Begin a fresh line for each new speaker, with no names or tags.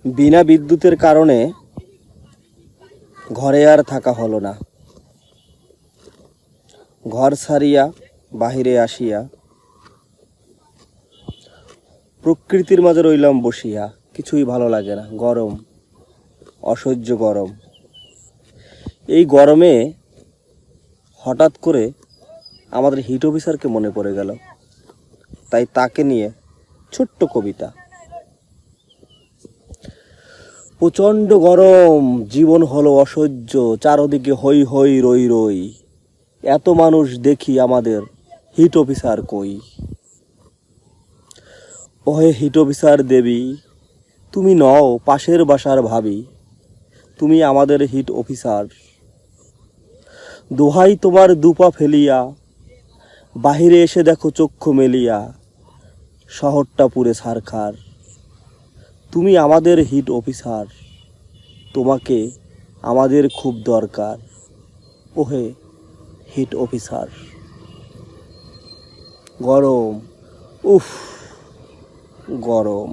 বিনা বিদ্যুতের কারণে ঘরে আর থাকা হলো না। ঘর ছাড়িয়া বাহিরে আসিয়া প্রকৃতির মাঝে রইলাম বসিয়া। কিছুই ভালো লাগে না, গরম, অসহ্য গরম। এই গরমে হঠাৎ করে আমাদের হিট অফিসারকে মনে পড়ে গেল, তাই তাকে নিয়ে ছোট্ট কবিতা। প্রচণ্ড গরম, জীবন হলো অসহ্য, চারদিকে হই হই রই রই। এত মানুষ দেখি, আমাদের হিট অফিসার কই? ওহে হিট অফিসার দেবী, তুমি নও পাশের বাসার ভাবি, তুমি আমাদের হিট অফিসার। দোহাই তোমার দুপা ফেলিয়া বাহিরে এসে দেখো চক্ষু মেলিয়া, শহরটা পুরে ছারখার। তুমি আমাদের হিট অফিসার, তোমাকে আমাদের খুব দরকার। ওহে হিট অফিসার। গরম, উফ, গরম।